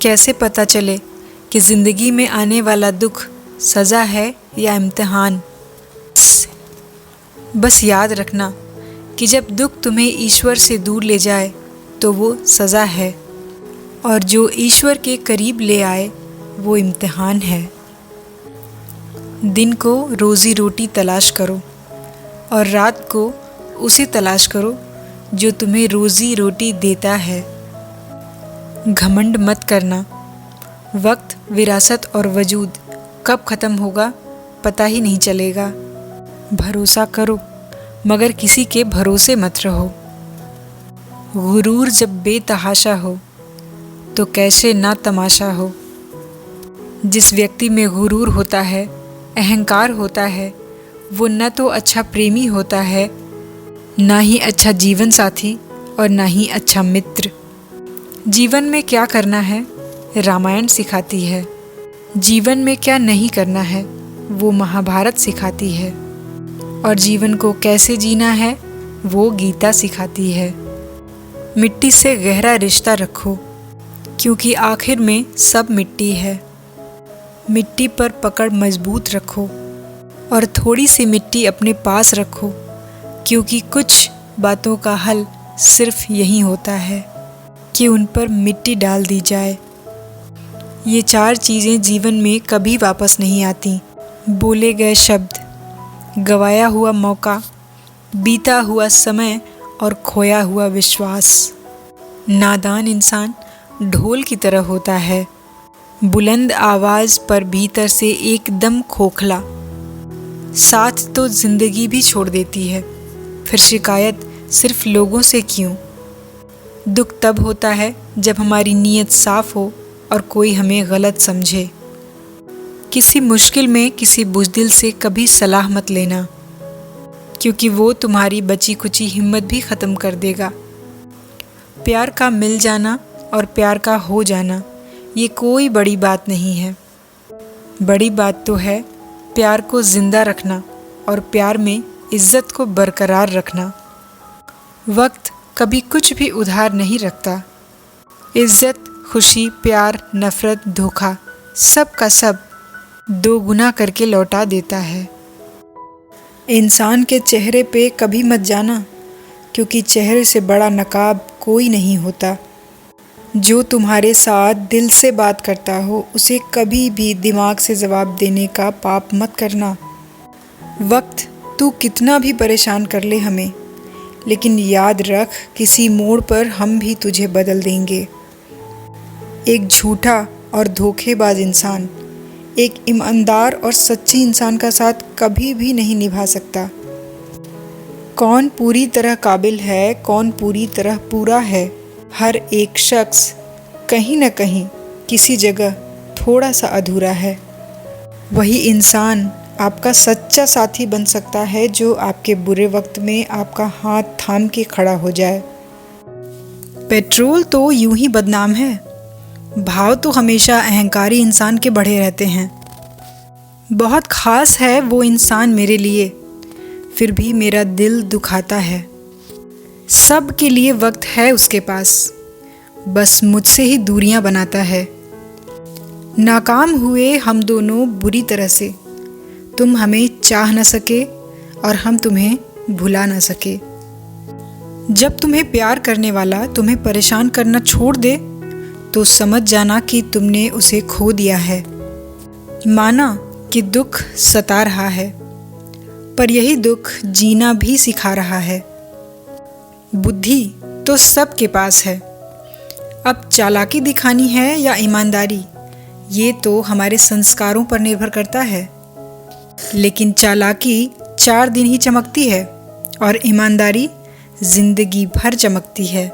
कैसे पता चले कि ज़िंदगी में आने वाला दुख सज़ा है या इम्तिहान? बस याद रखना कि जब दुख तुम्हें ईश्वर से दूर ले जाए तो वो सज़ा है, और जो ईश्वर के करीब ले आए वो इम्तिहान है। दिन को रोज़ी रोटी तलाश करो और रात को उसे तलाश करो जो तुम्हें रोज़ी रोटी देता है। घमंड मत करना, वक्त, विरासत और वजूद कब ख़त्म होगा पता ही नहीं चलेगा। भरोसा करो मगर किसी के भरोसे मत रहो। गुरूर जब बेतहाशा हो तो कैसे ना तमाशा हो। जिस व्यक्ति में गुरूर होता है, अहंकार होता है, वो न तो अच्छा प्रेमी होता है, ना ही अच्छा जीवन साथी और ना ही अच्छा मित्र। जीवन में क्या करना है रामायण सिखाती है, जीवन में क्या नहीं करना है वो महाभारत सिखाती है, और जीवन को कैसे जीना है वो गीता सिखाती है। मिट्टी से गहरा रिश्ता रखो क्योंकि आखिर में सब मिट्टी है। मिट्टी पर पकड़ मजबूत रखो और थोड़ी सी मिट्टी अपने पास रखो क्योंकि कुछ बातों का हल सिर्फ यही होता है कि उन पर मिट्टी डाल दी जाए। ये 4 चीज़ें जीवन में कभी वापस नहीं आती। बोले गए शब्द, गवाया हुआ मौका, बीता हुआ समय और खोया हुआ विश्वास। नादान इंसान ढोल की तरह होता है, बुलंद आवाज़ पर भीतर से एकदम खोखला। साथ तो ज़िंदगी भी छोड़ देती है, फिर शिकायत सिर्फ लोगों से क्यों। दुख तब होता है जब हमारी नीयत साफ़ हो और कोई हमें गलत समझे। किसी मुश्किल में किसी बुज़दिल से कभी सलाह मत लेना क्योंकि वो तुम्हारी बची कुची हिम्मत भी ख़त्म कर देगा। प्यार का मिल जाना और प्यार का हो जाना ये कोई बड़ी बात नहीं है। बड़ी बात तो है प्यार को ज़िंदा रखना और प्यार में इज़्ज़त को बरकरार रखना। वक्त कभी कुछ भी उधार नहीं रखता। इज़्ज़त, खुशी, प्यार, नफ़रत, धोखा सब का सब 2 गुना करके लौटा देता है। इंसान के चेहरे पे कभी मत जाना क्योंकि चेहरे से बड़ा नकाब कोई नहीं होता। जो तुम्हारे साथ दिल से बात करता हो उसे कभी भी दिमाग से जवाब देने का पाप मत करना। वक्त तू कितना भी परेशान कर ले हमें, लेकिन याद रख किसी मोड़ पर हम भी तुझे बदल देंगे। एक झूठा और धोखेबाज इंसान एक ईमानदार और सच्ची इंसान का साथ कभी भी नहीं निभा सकता। कौन पूरी तरह काबिल है, कौन पूरी तरह पूरा है। हर एक शख्स कहीं न कहीं किसी जगह थोड़ा सा अधूरा है। वही इंसान आपका सच्चा साथी बन सकता है जो आपके बुरे वक्त में आपका हाथ थाम के खड़ा हो जाए। पेट्रोल तो यूं ही बदनाम है, भाव तो हमेशा अहंकारी इंसान के बढ़े रहते हैं। बहुत ख़ास है वो इंसान मेरे लिए, फिर भी मेरा दिल दुखाता है। सब के लिए वक्त है उसके पास, बस मुझसे ही दूरियां बनाता है। नाकाम हुए हम दोनों बुरी तरह से, तुम हमें चाह न सके और हम तुम्हें भुला न सके। जब तुम्हें प्यार करने वाला तुम्हें परेशान करना छोड़ दे तो समझ जाना कि तुमने उसे खो दिया है। माना कि दुख सता रहा है, पर यही दुख जीना भी सिखा रहा है। बुद्धि तो सबके पास है, अब चालाकी दिखानी है या ईमानदारी ये तो हमारे संस्कारों पर निर्भर करता है। लेकिन चालाकी 4 दिन ही चमकती है और ईमानदारी जिंदगी भर चमकती है।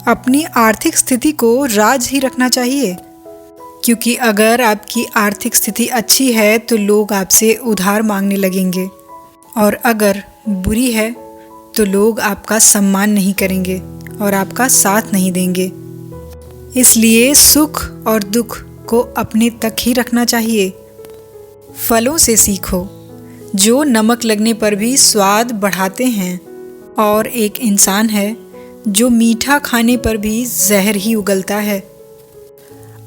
अपनी आर्थिक स्थिति को राज ही रखना चाहिए, क्योंकि अगर आपकी आर्थिक स्थिति अच्छी है तो लोग आपसे उधार मांगने लगेंगे, और अगर बुरी है तो लोग आपका सम्मान नहीं करेंगे और आपका साथ नहीं देंगे। इसलिए सुख और दुख को अपने तक ही रखना चाहिए। फलों से सीखो जो नमक लगने पर भी स्वाद बढ़ाते हैं, और एक इंसान है जो मीठा खाने पर भी जहर ही उगलता है।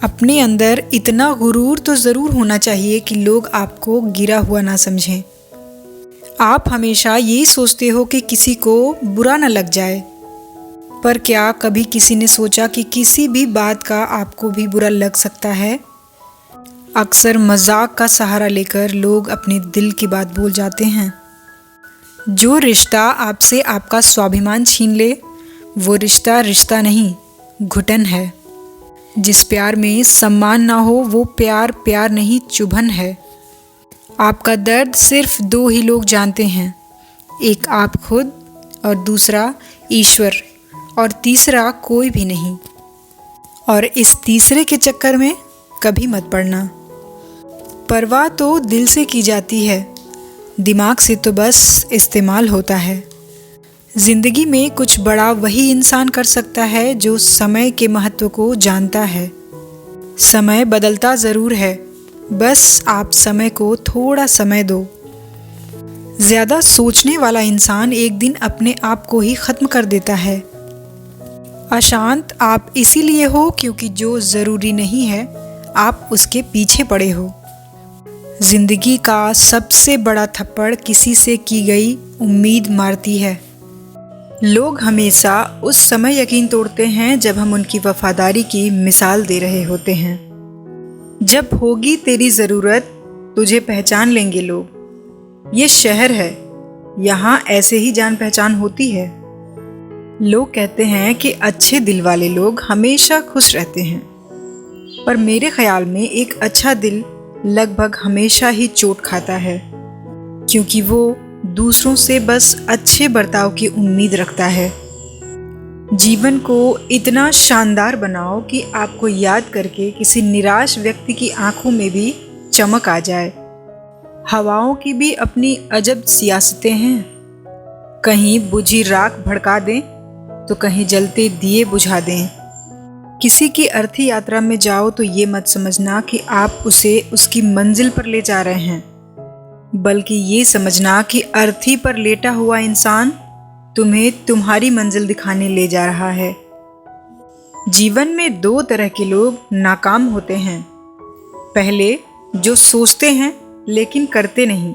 अपने अंदर इतना गुरूर तो ज़रूर होना चाहिए कि लोग आपको गिरा हुआ ना समझें। आप हमेशा यही सोचते हो कि किसी को बुरा ना लग जाए, पर क्या कभी किसी ने सोचा कि किसी भी बात का आपको भी बुरा लग सकता है? अक्सर मजाक का सहारा लेकर लोग अपने दिल की बात भूल जाते हैं। जो रिश्ता आपसे आपका स्वाभिमान छीन ले, वो रिश्ता रिश्ता नहीं, घुटन है। जिस प्यार में सम्मान ना हो, वो प्यार प्यार नहीं, चुभन है। आपका दर्द सिर्फ 2 ही लोग जानते हैं, एक आप खुद और दूसरा ईश्वर, और तीसरा कोई भी नहीं। और इस तीसरे के चक्कर में कभी मत पड़ना। परवाह तो दिल से की जाती है, दिमाग से तो बस इस्तेमाल होता है। ज़िंदगी में कुछ बड़ा वही इंसान कर सकता है जो समय के महत्व को जानता है। समय बदलता ज़रूर है, बस आप समय को थोड़ा समय दो। ज़्यादा सोचने वाला इंसान एक दिन अपने आप को ही ख़त्म कर देता है। अशांत आप इसीलिए हो क्योंकि जो ज़रूरी नहीं है आप उसके पीछे पड़े हो। ज़िंदगी का सबसे बड़ा थप्पड़ किसी से की गई उम्मीद मारती है। लोग हमेशा उस समय यकीन तोड़ते हैं जब हम उनकी वफादारी की मिसाल दे रहे होते हैं। जब होगी तेरी ज़रूरत, तुझे पहचान लेंगे लोग। ये शहर है, यहाँ ऐसे ही जान पहचान होती है। लोग कहते हैं कि अच्छे दिल वाले लोग हमेशा खुश रहते हैं, पर मेरे ख्याल में एक अच्छा दिल लगभग हमेशा ही चोट खाता है, क्योंकि वो दूसरों से बस अच्छे बर्ताव की उम्मीद रखता है। जीवन को इतना शानदार बनाओ कि आपको याद करके किसी निराश व्यक्ति की आंखों में भी चमक आ जाए। हवाओं की भी अपनी अजब सियासतें हैं, कहीं बुझी राख भड़का दें तो कहीं जलते दिए बुझा दें। किसी की अर्थी यात्रा में जाओ तो ये मत समझना कि आप उसे उसकी मंजिल पर ले जा रहे हैं, बल्कि ये समझना कि अर्थी पर लेटा हुआ इंसान तुम्हें तुम्हारी मंजिल दिखाने ले जा रहा है। जीवन में 2 तरह के लोग नाकाम होते हैं। पहले जो सोचते हैं लेकिन करते नहीं,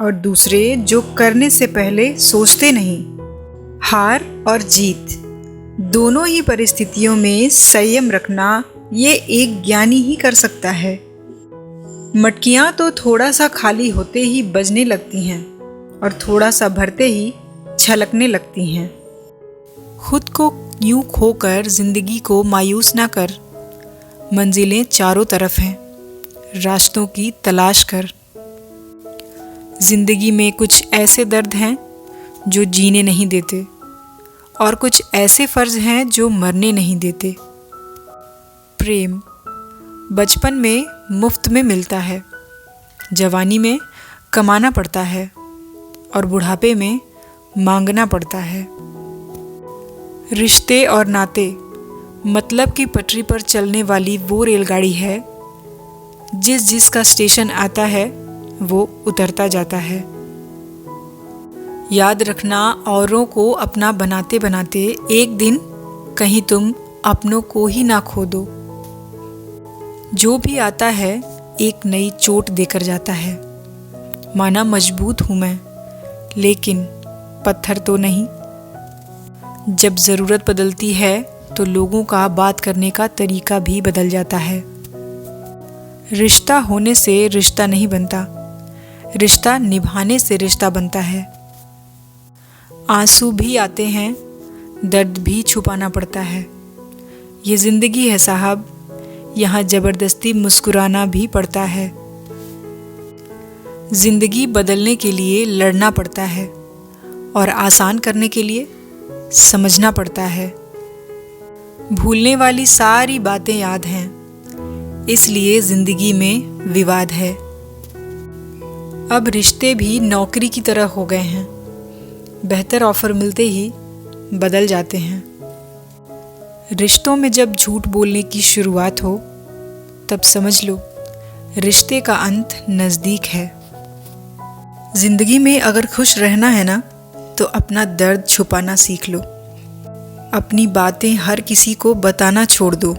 और दूसरे जो करने से पहले सोचते नहीं। हार और जीत दोनों ही परिस्थितियों में संयम रखना ये एक ज्ञानी ही कर सकता है। मटकियाँ तो थोड़ा सा खाली होते ही बजने लगती हैं और थोड़ा सा भरते ही छलकने लगती हैं। खुद को यूं खोकर ज़िंदगी को मायूस ना कर। मंजिलें चारों तरफ हैं, रास्तों की तलाश कर। ज़िंदगी में कुछ ऐसे दर्द हैं जो जीने नहीं देते, और कुछ ऐसे फ़र्ज हैं जो मरने नहीं देते। प्रेम बचपन में मुफ्त में मिलता है, जवानी में कमाना पड़ता है, और बुढ़ापे में मांगना पड़ता है। रिश्ते और नाते मतलब की पटरी पर चलने वाली वो रेलगाड़ी है, जिसका स्टेशन आता है वो उतरता जाता है। याद रखना, औरों को अपना बनाते बनाते एक दिन कहीं तुम अपनों को ही ना खो दो। जो भी आता है एक नई चोट देकर जाता है। माना मजबूत हूँ मैं, लेकिन पत्थर तो नहीं। जब ज़रूरत बदलती है तो लोगों का बात करने का तरीका भी बदल जाता है। रिश्ता होने से रिश्ता नहीं बनता, रिश्ता निभाने से रिश्ता बनता है। आंसू भी आते हैं, दर्द भी छुपाना पड़ता है। ये ज़िंदगी है साहब, यहाँ ज़बरदस्ती मुस्कुराना भी पड़ता है। ज़िंदगी बदलने के लिए लड़ना पड़ता है, और आसान करने के लिए समझना पड़ता है। भूलने वाली सारी बातें याद हैं, इसलिए ज़िंदगी में विवाद है। अब रिश्ते भी नौकरी की तरह हो गए हैं, बेहतर ऑफ़र मिलते ही बदल जाते हैं। रिश्तों में जब झूठ बोलने की शुरुआत हो, तब समझ लो रिश्ते का अंत नज़दीक है। ज़िंदगी में अगर खुश रहना है ना, तो अपना दर्द छुपाना सीख लो। अपनी बातें हर किसी को बताना छोड़ दो।